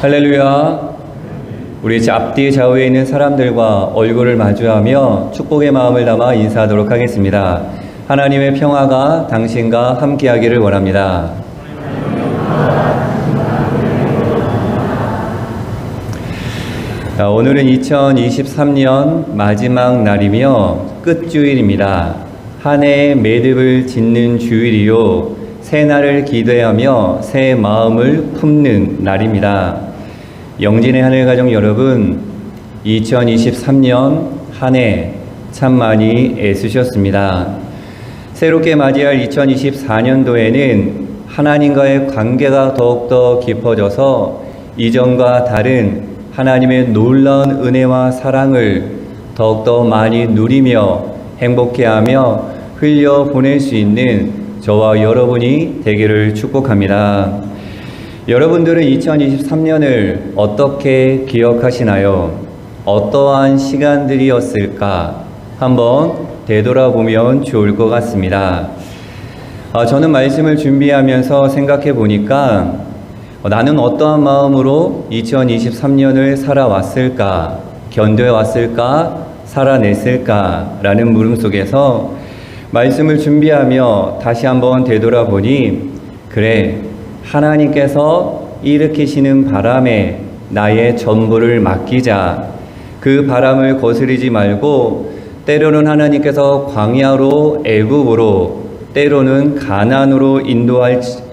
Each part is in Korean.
할렐루야. 우리 앞뒤 좌우에 있는 사람들과 얼굴을 마주하며 축복의 마음을 담아 인사하도록 하겠습니다. 하나님의 평화가 당신과 함께하기를 원합니다. 오늘은 2023년 마지막 날이며 끝주일입니다. 한 해의 매듭을 짓는 주일이요, 새 날을 기대하며 새 마음을 품는 날입니다. 영진의 하늘가족 여러분, 2023년 한 해 참 많이 애쓰셨습니다. 새롭게 맞이할 2024년도에는 하나님과의 관계가 더욱더 깊어져서 이전과 다른 하나님의 놀라운 은혜와 사랑을 더욱더 많이 누리며 행복해하며 흘려보낼 수 있는 저와 여러분이 되기를 축복합니다. 여러분들은 2023년을 어떻게 기억하시나요? 어떠한 시간들이었을까? 한번 되돌아보면 좋을 것 같습니다. 저는 말씀을 준비하면서 생각해 보니까 나는 어떠한 마음으로 2023년을 살아왔을까? 견뎌왔을까? 살아냈을까? 라는 물음 속에서 말씀을 준비하며 다시 한번 되돌아보니, 그래, 하나님께서 일으키시는 바람에 나의 전부를 맡기자. 그 바람을 거스르지 말고 때로는 하나님께서 광야로, 애굽으로, 때로는 가나안으로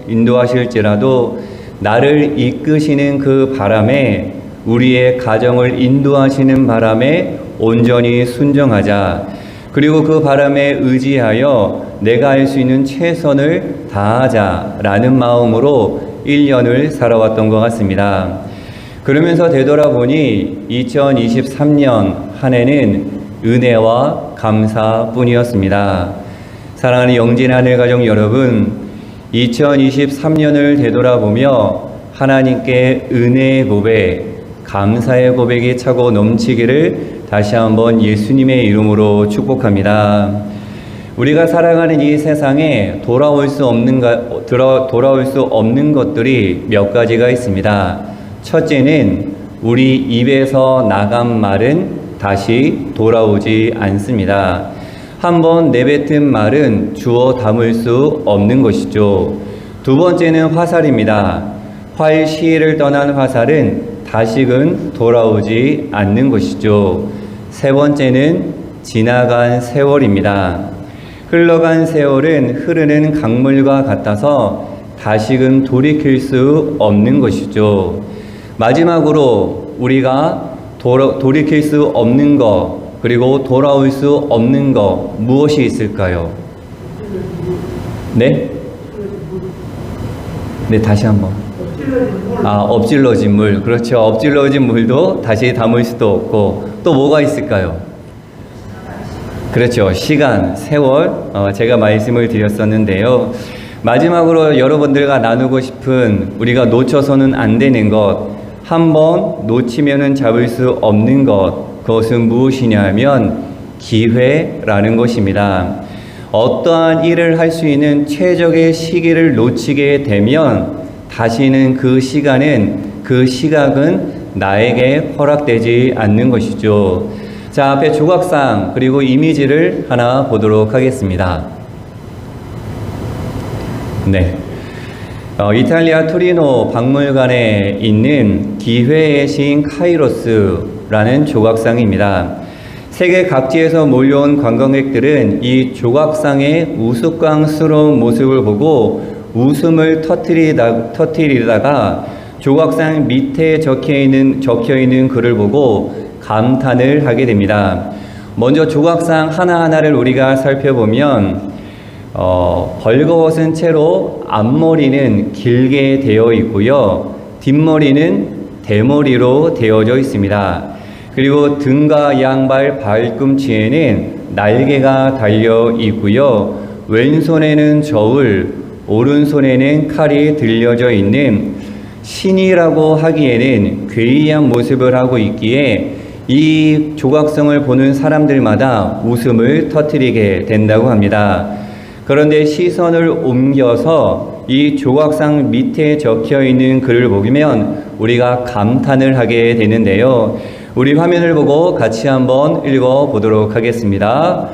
인도하실지라도 나를 이끄시는 그 바람에, 우리의 가정을 인도하시는 바람에 온전히 순종하자. 그리고 그 바람에 의지하여 내가 할 수 있는 최선을 다하자라는 마음으로 1년을 살아왔던 것 같습니다. 그러면서 되돌아보니 2023년 한 해는 은혜와 감사뿐이었습니다. 사랑하는 영진 하늘가족 여러분, 2023년을 되돌아보며 하나님께 은혜의 고백, 감사의 고백이 차고 넘치기를 다시 한번 예수님의 이름으로 축복합니다. 우리가 살아가는 이 세상에 돌아올 수 없는 것들이 몇 가지가 있습니다. 첫째는 우리 입에서 나간 말은 다시 돌아오지 않습니다. 한번 내뱉은 말은 주워 담을 수 없는 것이죠. 두 번째는 화살입니다. 활 시위를 떠난 화살은 다시금 돌아오지 않는 것이죠. 세 번째는 지나간 세월입니다. 흘러간 세월은 흐르는 강물과 같아서 다시금 돌이킬 수 없는 것이죠. 마지막으로 우리가 돌이킬 수 없는 것, 그리고 돌아올 수 없는 것, 무엇이 있을까요? 네? 네, 다시 한번. 엎질러진 물. 그렇죠. 엎질러진 물도 다시 담을 수도 없고, 또 뭐가 있을까요? 그렇죠. 시간, 세월. 제가 말씀을 드렸었는데요. 마지막으로 여러분들과 나누고 싶은, 우리가 놓쳐서는 안 되는 것, 한번 놓치면은 잡을 수 없는 것, 그것은 무엇이냐 하면 기회라는 것입니다. 어떠한 일을 할 수 있는 최적의 시기를 놓치게 되면 다시는 그 시각은 나에게 허락되지 않는 것이죠. 자, 앞에 조각상 그리고 이미지를 하나 보도록 하겠습니다. 네. 이탈리아 투리노 박물관에 있는 기회의 시인 카이로스라는 조각상입니다. 세계 각지에서 몰려온 관광객들은 이 조각상의 우스꽝스러운 모습을 보고 웃음을 터뜨리다가 조각상 밑에 적혀있는 글을 보고 감탄을 하게 됩니다. 먼저 조각상 하나하나를 우리가 살펴보면 벌거벗은 채로 앞머리는 길게 되어 있고요, 뒷머리는 대머리로 되어져 있습니다. 그리고 등과 양발 발꿈치에는 날개가 달려 있고요, 왼손에는 저울, 오른손에는 칼이 들려져 있는, 신이라고 하기에는 괴이한 모습을 하고 있기에 이 조각상을 보는 사람들마다 웃음을 터뜨리게 된다고 합니다. 그런데 시선을 옮겨서 이 조각상 밑에 적혀 있는 글을 보면 우리가 감탄을 하게 되는데요. 우리 화면을 보고 같이 한번 읽어보도록 하겠습니다.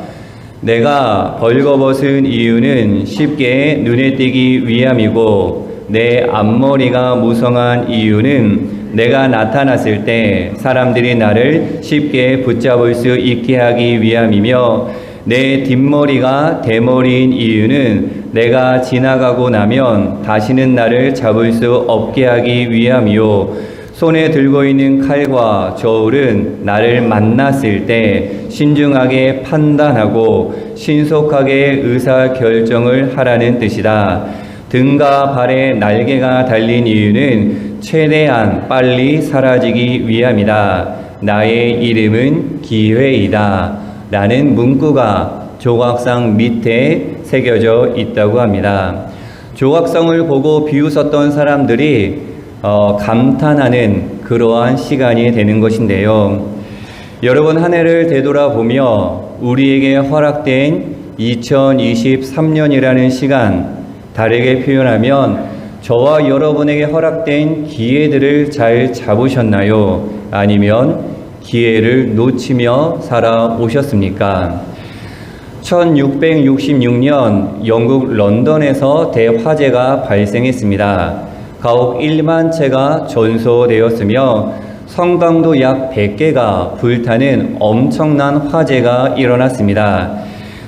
내가 벌거벗은 이유는 쉽게 눈에 띄기 위함이고 내 앞머리가 무성한 이유는 내가 나타났을 때 사람들이 나를 쉽게 붙잡을 수 있게 하기 위함이며 내 뒷머리가 대머리인 이유는 내가 지나가고 나면 다시는 나를 잡을 수 없게 하기 위함이요 손에 들고 있는 칼과 저울은 나를 만났을 때 신중하게 판단하고 신속하게 의사결정을 하라는 뜻이다. 등과 발에 날개가 달린 이유는 최대한 빨리 사라지기 위함이다. 나의 이름은 기회이다. 라는 문구가 조각상 밑에 새겨져 있다고 합니다. 조각상을 보고 비웃었던 사람들이 감탄하는 그러한 시간이 되는 것인데요. 여러분, 한 해를 되돌아보며 우리에게 허락된 2023년이라는 시간, 다르게 표현하면 저와 여러분에게 허락된 기회들을 잘 잡으셨나요? 아니면 기회를 놓치며 살아오셨습니까? 1666년 영국 런던에서 대화재가 발생했습니다. 가옥 1만 채가 전소되었으며 성당도 약 100개가 불타는 엄청난 화재가 일어났습니다.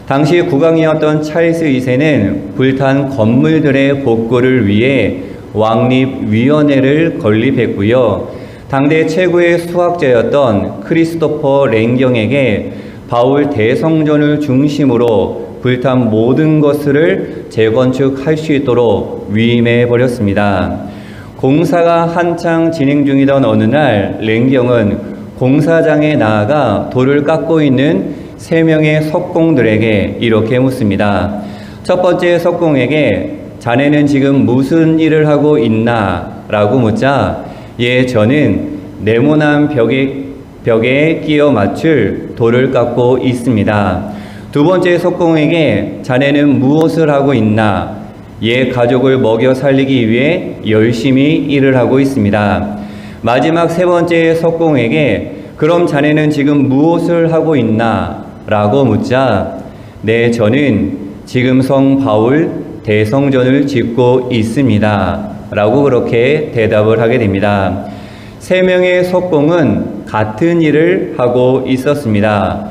당시 국왕이었던 찰스 2세는 불탄 건물들의 복구를 위해 왕립위원회를 건립했고요. 당대 최고의 수학자였던 크리스토퍼 랭경에게 바울 대성전을 중심으로 불탄 모든 것을 재건축할 수 있도록 위임해 버렸습니다. 공사가 한창 진행 중이던 어느 날 랭경은 공사장에 나아가 돌을 깎고 있는 3명의 석공들에게 이렇게 묻습니다. 첫 번째 석공에게 자네는 지금 무슨 일을 하고 있나? 라고 묻자 저는 네모난 벽에 끼워 맞출 돌을 깎고 있습니다. 두 번째 석공에게 자네는 무엇을 하고 있나? 가족을 먹여 살리기 위해 열심히 일을 하고 있습니다. 마지막 세 번째 석공에게 그럼 자네는 지금 무엇을 하고 있나? 라고 묻자 저는 지금 성 바울 대성전을 짓고 있습니다. 라고 그렇게 대답을 하게 됩니다. 3명의 석공은 같은 일을 하고 있었습니다.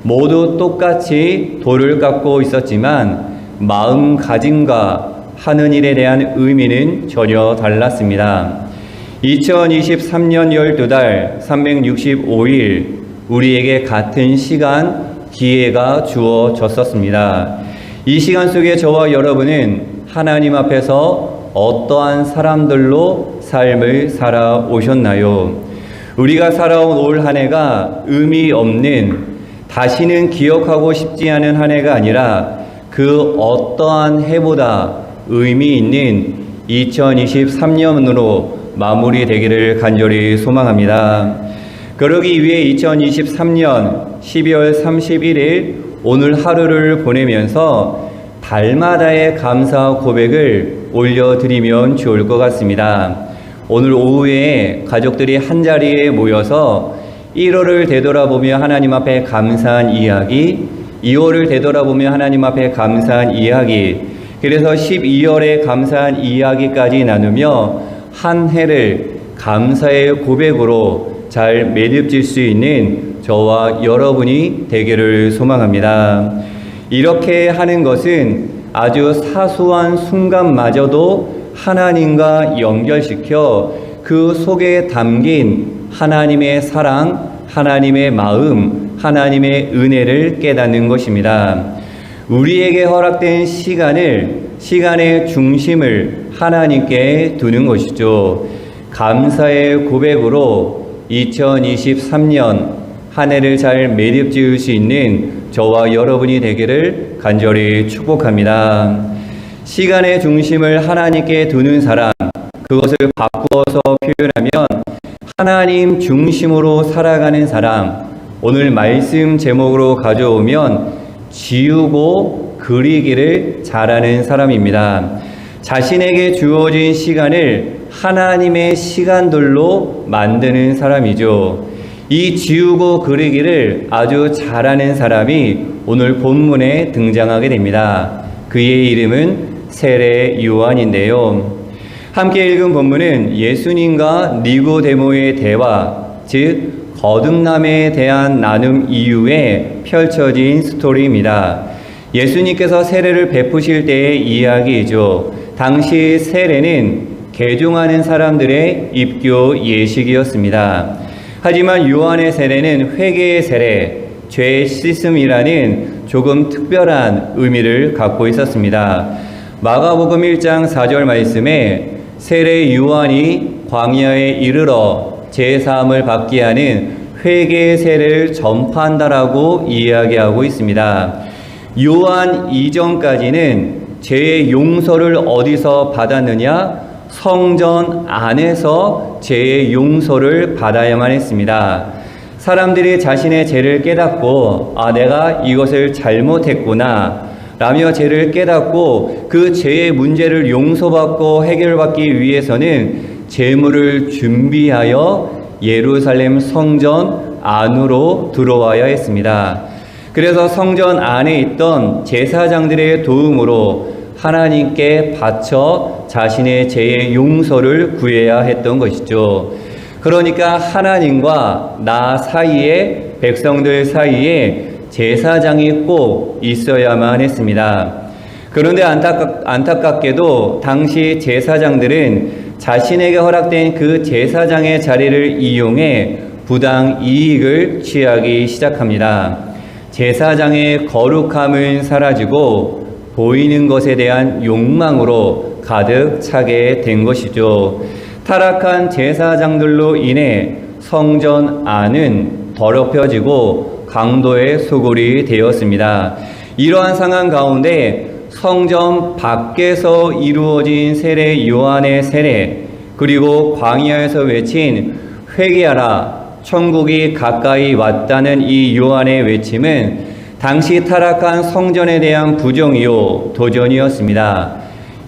모두 똑같이 돌을 깎고 있었지만 마음가짐과 하는 일에 대한 의미는 전혀 달랐습니다. 2023년 12달 365일 우리에게 같은 시간, 기회가 주어졌었습니다. 이 시간 속에 저와 여러분은 하나님 앞에서 어떠한 사람들로 삶을 살아오셨나요? 우리가 살아온 올 한 해가 의미 없는, 다시는 기억하고 싶지 않은 한 해가 아니라 그 어떠한 해보다 의미 있는 2023년으로 마무리되기를 간절히 소망합니다. 그러기 위해 2023년 12월 31일 오늘 하루를 보내면서 달마다의 감사 고백을 올려드리면 좋을 것 같습니다. 오늘 오후에 가족들이 한자리에 모여서 1월을 되돌아보며 하나님 앞에 감사한 이야기, 2월을 되돌아보며 하나님 앞에 감사한 이야기, 그래서 12월에 감사한 이야기까지 나누며 한 해를 감사의 고백으로 잘 매듭질 수 있는 저와 여러분이 되기를 소망합니다. 이렇게 하는 것은 아주 사소한 순간마저도 하나님과 연결시켜 그 속에 담긴 하나님의 사랑, 하나님의 마음, 하나님의 은혜를 깨닫는 것입니다. 우리에게 허락된 시간의 중심을 하나님께 두는 것이죠. 감사의 고백으로 2023년 한 해를 잘 매듭 지을 수 있는 저와 여러분이 되기를 간절히 축복합니다. 시간의 중심을 하나님께 두는 사람, 그것을 바꾸어서 표현하면 하나님 중심으로 살아가는 사람, 오늘 말씀 제목으로 가져오면 지우고 그리기를 잘하는 사람입니다. 자신에게 주어진 시간을 하나님의 시간들로 만드는 사람이죠. 이 지우고 그리기를 아주 잘하는 사람이 오늘 본문에 등장하게 됩니다. 그의 이름은 세례 요한인데요. 함께 읽은 본문은 예수님과 니고데모의 대화, 즉 거듭남에 대한 나눔 이후에 펼쳐진 스토리입니다. 예수님께서 세례를 베푸실 때의 이야기이죠. 당시 세례는 개종하는 사람들의 입교 예식이었습니다. 하지만 요한의 세례는 회개의 세례, 죄 씻음이라는 조금 특별한 의미를 갖고 있었습니다. 마가복음 1장 4절 말씀에 세례 요한이 광야에 이르러 제사함을 받게 하는 회개의 세례를 전파한다라고 이야기하고 있습니다. 요한 이전까지는 죄의 용서를 어디서 받았느냐? 성전 안에서 죄의 용서를 받아야만 했습니다. 사람들이 자신의 죄를 깨닫고 내가 이것을 잘못했구나 라며 죄를 깨닫고 그 죄의 문제를 용서받고 해결받기 위해서는 제물을 준비하여 예루살렘 성전 안으로 들어와야 했습니다. 그래서 성전 안에 있던 제사장들의 도움으로 하나님께 바쳐 자신의 죄의 용서를 구해야 했던 것이죠. 그러니까 하나님과 나 사이에, 백성들 사이에 제사장이 꼭 있어야만 했습니다. 그런데 안타깝게도 당시 제사장들은 자신에게 허락된 그 제사장의 자리를 이용해 부당 이익을 취하기 시작합니다. 제사장의 거룩함은 사라지고 보이는 것에 대한 욕망으로 가득 차게 된 것이죠. 타락한 제사장들로 인해 성전 안은 더럽혀지고 강도의 소굴이 되었습니다. 이러한 상황 가운데 성전 밖에서 이루어진 세례 요한의 세례, 그리고 광야에서 외친 회개하라 천국이 가까이 왔다는 이 요한의 외침은 당시 타락한 성전에 대한 부정이요 도전이었습니다.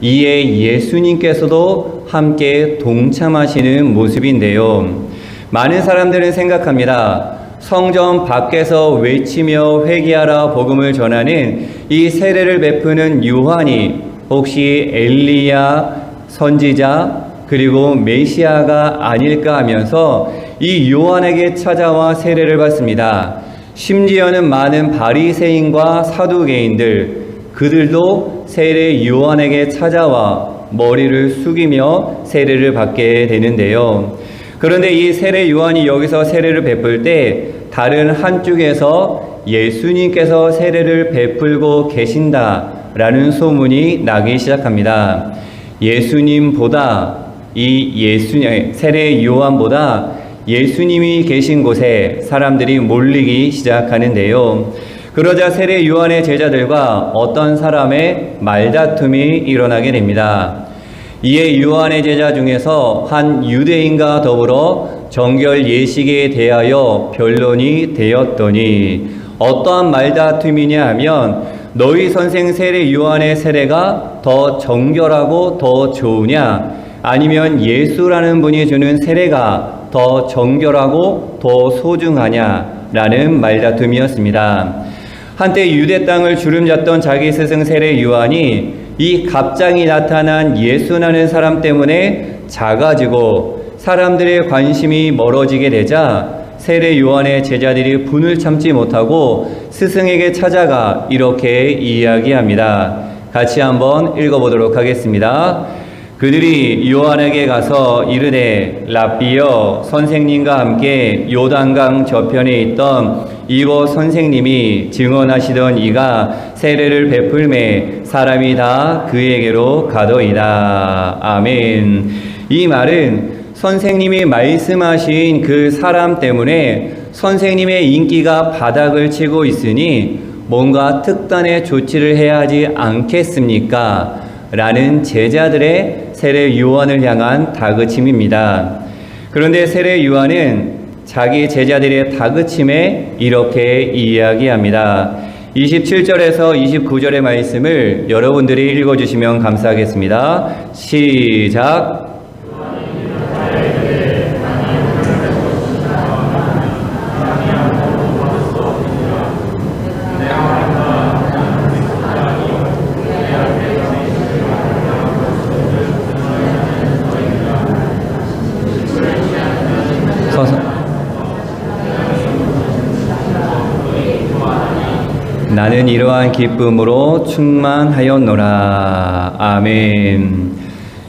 이에 예수님께서도 함께 동참하시는 모습인데요. 많은 사람들은 생각합니다. 성전 밖에서 외치며 회개하라 복음을 전하는 이 세례를 베푸는 요한이 혹시 엘리야 선지자 그리고 메시아가 아닐까 하면서 이 요한에게 찾아와 세례를 받습니다. 심지어는 많은 바리새인과 사두개인들, 그들도 세례 요한에게 찾아와 머리를 숙이며 세례를 받게 되는데요. 그런데 이 세례 요한이 여기서 세례를 베풀 때 다른 한쪽에서 예수님께서 세례를 베풀고 계신다라는 소문이 나기 시작합니다. 예수님보다 세례 요한보다 예수님이 계신 곳에 사람들이 몰리기 시작하는데요. 그러자 세례 요한의 제자들과 어떤 사람의 말다툼이 일어나게 됩니다. 이에 요한의 제자 중에서 한 유대인과 더불어 정결 예식에 대하여 변론이 되었더니 어떠한 말다툼이냐 하면 너희 선생 세례 요한의 세례가 더 정결하고 더 좋으냐 아니면 예수라는 분이 주는 세례가 더 정결하고 더 소중하냐라는 말다툼이었습니다. 한때 유대 땅을 주름잡던 자기 스승 세례 요한이 이 갑자기 나타난 예수라는 사람 때문에 작아지고 사람들의 관심이 멀어지게 되자 세례 요한의 제자들이 분을 참지 못하고 스승에게 찾아가 이렇게 이야기합니다. 같이 한번 읽어보도록 하겠습니다. 그들이 요한에게 가서 이르되 랍비여 선생님과 함께 요단강 저편에 있던 이곳 선생님이 증언하시던 이가 세례를 베풀매 사람이 다 그에게로 가더이다. 아멘. 이 말은 선생님이 말씀하신 그 사람 때문에 선생님의 인기가 바닥을 치고 있으니 뭔가 특단의 조치를 해야 하지 않겠습니까? 라는 제자들의 세례 요한을 향한 다그침입니다. 그런데 세례 요한은 자기 제자들의 다그침에 이렇게 이야기합니다. 27절에서 29절의 말씀을 여러분들이 읽어주시면 감사하겠습니다. 시작. 나는 이러한 기쁨으로 충만하였노라. 아멘.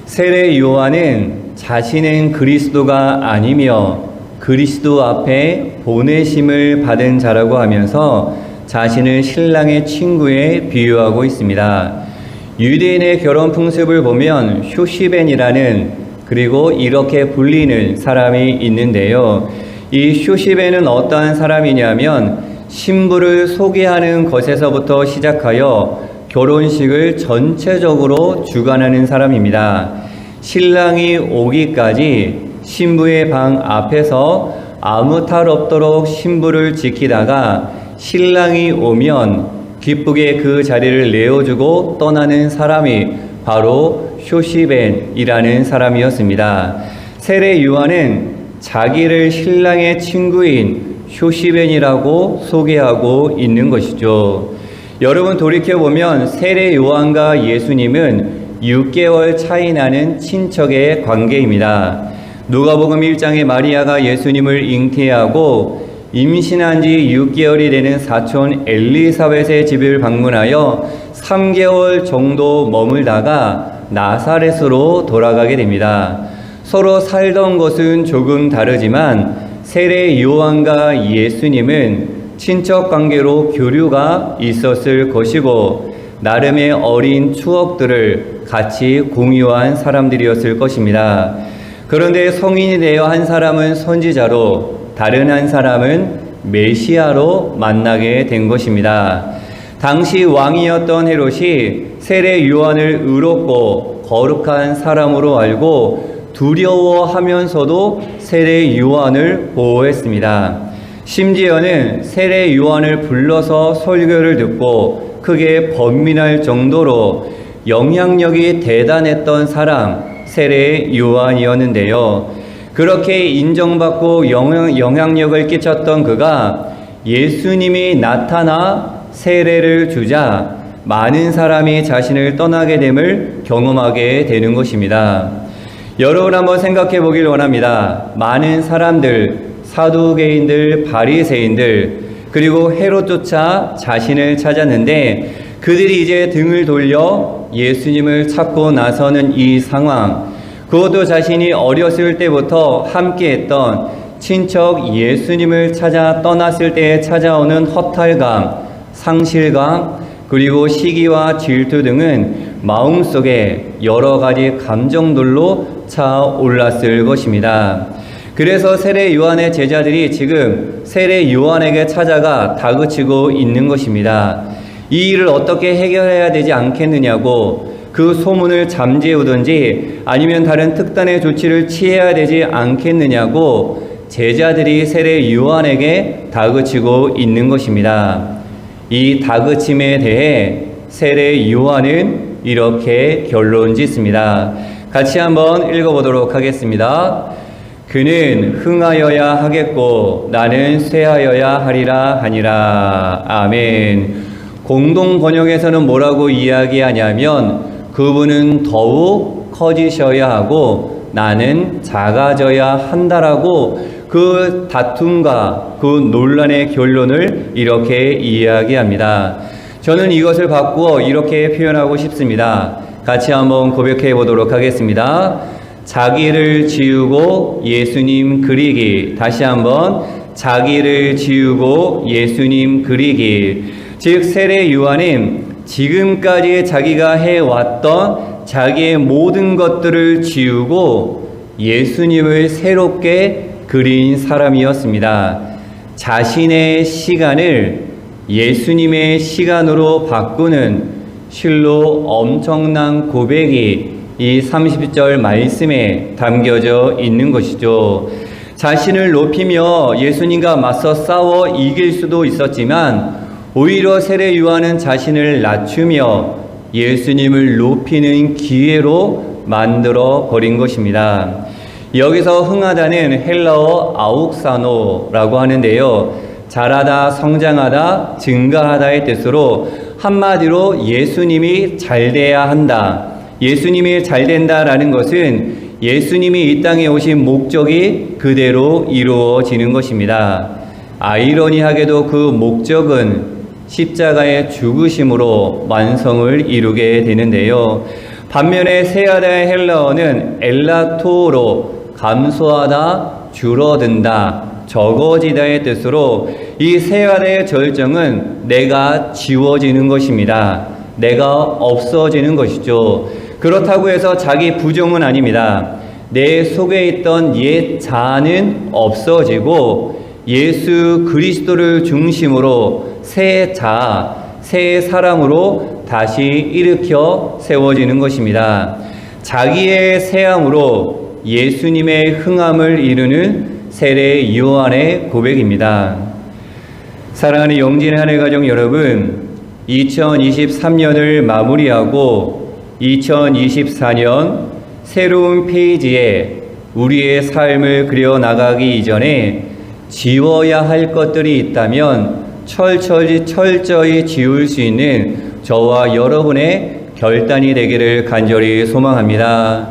세례 요한은 자신은 그리스도가 아니며 그리스도 앞에 보내심을 받은 자라고 하면서 자신을 신랑의 친구에 비유하고 있습니다. 유대인의 결혼 풍습을 보면 쇼시벤이라는, 그리고 이렇게 불리는 사람이 있는데요. 이 쇼시벤은 어떠한 사람이냐면 신부를 소개하는 것에서부터 시작하여 결혼식을 전체적으로 주관하는 사람입니다. 신랑이 오기까지 신부의 방 앞에서 아무 탈 없도록 신부를 지키다가 신랑이 오면 기쁘게 그 자리를 내어주고 떠나는 사람이 바로 쇼시벤이라는 사람이었습니다. 세례 요한은 자기를 신랑의 친구인 쇼시벤이라고 소개하고 있는 것이죠. 여러분 돌이켜보면 세례 요한과 예수님은 6개월 차이 나는 친척의 관계입니다. 누가복음 1장에 마리아가 예수님을 잉태하고 임신한 지 6개월이 되는 사촌 엘리사벳의 집을 방문하여 3개월 정도 머물다가 나사렛으로 돌아가게 됩니다. 서로 살던 곳은 조금 다르지만 세례 요한과 예수님은 친척 관계로 교류가 있었을 것이고 나름의 어린 추억들을 같이 공유한 사람들이었을 것입니다. 그런데 성인이 되어 한 사람은 선지자로, 다른 한 사람은 메시아로 만나게 된 것입니다. 당시 왕이었던 헤롯이 세례 요한을 의롭고 거룩한 사람으로 알고 두려워하면서도 세례 요한을 보호했습니다. 심지어는 세례 요한을 불러서 설교를 듣고 크게 번민할 정도로 영향력이 대단했던 사람, 세례 요한이었는데요. 그렇게 인정받고 영향력을 끼쳤던 그가 예수님이 나타나 세례를 주자 많은 사람이 자신을 떠나게 됨을 경험하게 되는 것입니다. 여러분 한번 생각해 보길 원합니다. 많은 사람들, 사두개인들, 바리새인들, 그리고 헤롯조차 자신을 찾았는데 그들이 이제 등을 돌려 예수님을 찾고 나서는 이 상황, 그것도 자신이 어렸을 때부터 함께했던 친척 예수님을 찾아 떠났을 때에 찾아오는 허탈감, 상실감, 그리고 시기와 질투 등은 마음속에 여러 가지 감정들로 차올랐을 것입니다. 그래서 세례 요한의 제자들이 지금 세례 요한에게 찾아가 다그치고 있는 것입니다. 이 일을 어떻게 해결해야 되지 않겠느냐고, 그 소문을 잠재우든지 아니면 다른 특단의 조치를 취해야 되지 않겠느냐고 제자들이 세례 요한에게 다그치고 있는 것입니다. 이 다그침에 대해 세례 요한은 이렇게 결론 짓습니다. 같이 한번 읽어보도록 하겠습니다. 그는 흥하여야 하겠고 나는 쇠하여야 하리라 하니라. 아멘. 공동 번역에서는 뭐라고 이야기하냐면 그분은 더욱 커지셔야 하고 나는 작아져야 한다라고 그 다툼과 그 논란의 결론을 이렇게 이야기합니다. 저는 이것을 바꾸어 이렇게 표현하고 싶습니다. 같이 한번 고백해 보도록 하겠습니다. 자기를 지우고 예수님 그리기. 다시 한번 자기를 지우고 예수님 그리기. 즉 세례 요한은 지금까지 자기가 해왔던 자기의 모든 것들을 지우고 예수님을 새롭게 그린 사람이었습니다. 자신의 시간을 예수님의 시간으로 바꾸는 실로 엄청난 고백이 이 30절 말씀에 담겨져 있는 것이죠. 자신을 높이며 예수님과 맞서 싸워 이길 수도 있었지만 오히려 세례 요한은 자신을 낮추며 예수님을 높이는 기회로 만들어 버린 것입니다. 여기서 흥하다는 헬라어 아욱사노라고 하는데요. 자라다, 성장하다, 증가하다의 뜻으로 한마디로 예수님이 잘 돼야 한다. 예수님이 잘 된다라는 것은 예수님이 이 땅에 오신 목적이 그대로 이루어지는 것입니다. 아이러니하게도 그 목적은 십자가의 죽으심으로 완성을 이루게 되는데요. 반면에 세하다의 헬라어는 엘라토로 감소하다, 줄어든다, 적어지다의 뜻으로 이 세하다의 절정은 내가 지워지는 것입니다. 내가 없어지는 것이죠. 그렇다고 해서 자기 부정은 아닙니다. 내 속에 있던 옛 자아는 없어지고 예수 그리스도를 중심으로 새 자아, 새 사람으로 다시 일으켜 세워지는 것입니다. 자기의 새함으로 예수님의 흥함을 이루는 세례 요한의 고백입니다. 사랑하는 영진의 하늘 가족 여러분, 2023년을 마무리하고 2024년 새로운 페이지에 우리의 삶을 그려나가기 이전에 지워야 할 것들이 있다면 철저히 지울 수 있는 저와 여러분의 결단이 되기를 간절히 소망합니다.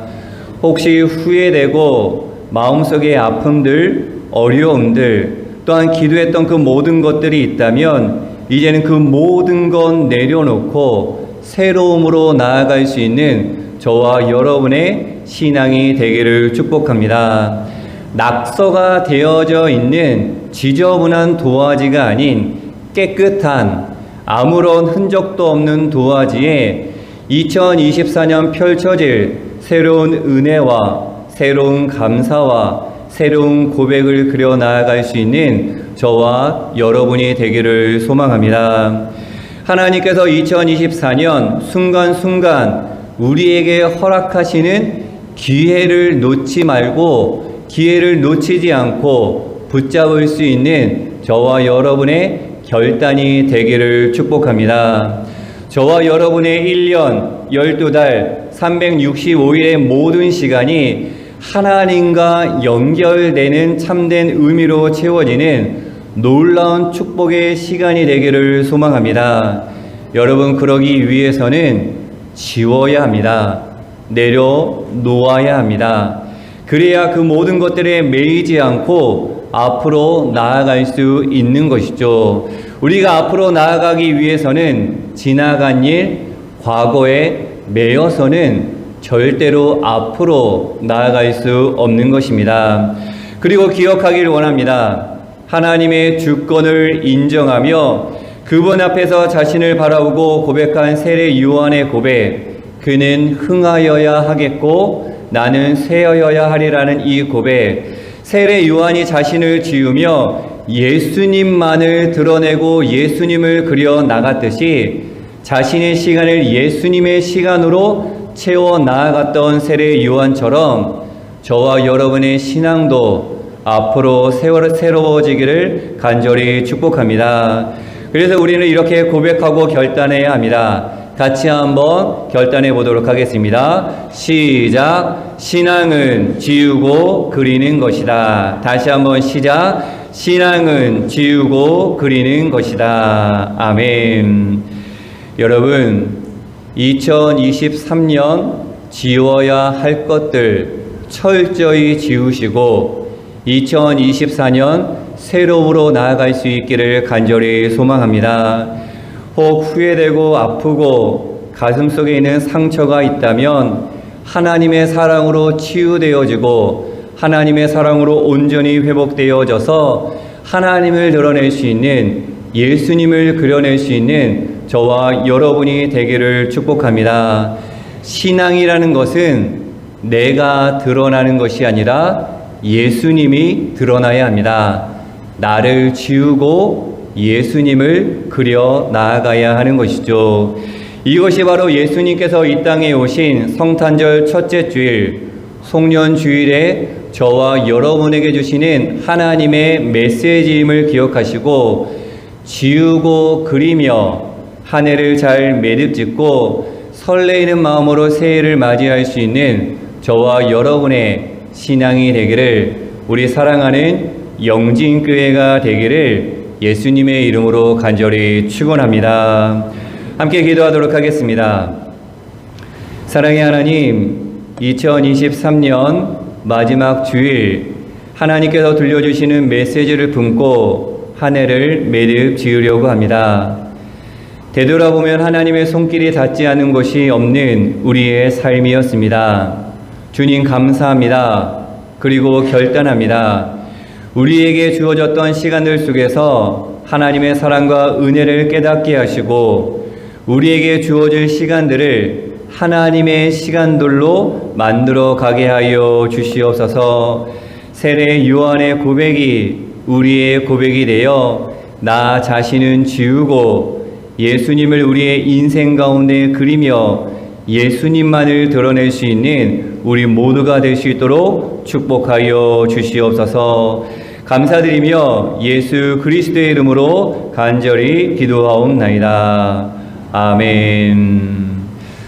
혹시 후회되고 마음속의 아픔들, 어려움들, 또한 기도했던 그 모든 것들이 있다면 이제는 그 모든 것 내려놓고 새로움으로 나아갈 수 있는 저와 여러분의 신앙이 되기를 축복합니다. 낙서가 되어져 있는 지저분한 도화지가 아닌 깨끗한 아무런 흔적도 없는 도화지에 2024년 펼쳐질 새로운 은혜와 새로운 감사와 새로운 고백을 그려 나아갈 수 있는 저와 여러분이 되기를 소망합니다. 하나님께서 2024년 순간순간 우리에게 허락하시는 기회를 놓지 말고 기회를 놓치지 않고 붙잡을 수 있는 저와 여러분의 결단이 되기를 축복합니다. 저와 여러분의 1년, 12달, 365일의 모든 시간이 하나님과 연결되는 참된 의미로 채워지는 놀라운 축복의 시간이 되기를 소망합니다. 여러분, 그러기 위해서는 지워야 합니다. 내려놓아야 합니다. 그래야 그 모든 것들에 매이지 않고 앞으로 나아갈 수 있는 것이죠. 우리가 앞으로 나아가기 위해서는 지나간 일, 과거에 매여서는 절대로 앞으로 나아갈 수 없는 것입니다. 그리고 기억하길 원합니다. 하나님의 주권을 인정하며 그분 앞에서 자신을 바라보고 고백한 세례 요한의 고백, 그는 흥하여야 하겠고 나는 쇠하여야 하리라는 이 고백, 세례 요한이 자신을 지우며 예수님만을 드러내고 예수님을 그려 나갔듯이 자신의 시간을 예수님의 시간으로 채워 나아갔던 세례 요한처럼 저와 여러분의 신앙도 앞으로 새로워지기를 간절히 축복합니다. 그래서 우리는 이렇게 고백하고 결단해야 합니다. 같이 한번 결단해 보도록 하겠습니다. 시작. 신앙은 지우고 그리는 것이다. 다시 한번 시작. 신앙은 지우고 그리는 것이다. 아멘. 여러분, 2023년 지워야 할 것들 철저히 지우시고 2024년 새로움으로 나아갈 수 있기를 간절히 소망합니다. 혹 후회되고 아프고 가슴속에 있는 상처가 있다면 하나님의 사랑으로 치유되어지고 하나님의 사랑으로 온전히 회복되어져서 하나님을 드러낼 수 있는, 예수님을 그려낼 수 있는 저와 여러분이 되기를 축복합니다. 신앙이라는 것은 내가 드러나는 것이 아니라 예수님이 드러나야 합니다. 나를 지우고 예수님을 그려 나아가야 하는 것이죠. 이것이 바로 예수님께서 이 땅에 오신 성탄절 첫째 주일, 송년주일에 저와 여러분에게 주시는 하나님의 메시지임을 기억하시고 지우고 그리며 한 해를 잘 매듭짓고 설레이는 마음으로 새해를 맞이할 수 있는 저와 여러분의 신앙이 되기를, 우리 사랑하는 영진교회가 되기를 예수님의 이름으로 간절히 축원합니다. 함께 기도하도록 하겠습니다. 사랑의 하나님, 2023년 마지막 주일 하나님께서 들려주시는 메시지를 품고 한 해를 매듭 지으려고 합니다. 되돌아보면 하나님의 손길이 닿지 않은 것이 없는 우리의 삶이었습니다. 주님 감사합니다. 그리고 결단합니다. 우리에게 주어졌던 시간들 속에서 하나님의 사랑과 은혜를 깨닫게 하시고 우리에게 주어질 시간들을 하나님의 시간들로 만들어 가게 하여 주시옵소서. 세례 요한의 고백이 우리의 고백이 되어 나 자신은 지우고 예수님을 우리의 인생 가운데 그리며 예수님만을 드러낼 수 있는 우리 모두가 될 수 있도록 축복하여 주시옵소서. 감사드리며 예수 그리스도의 이름으로 간절히 기도하옵나이다. 아멘.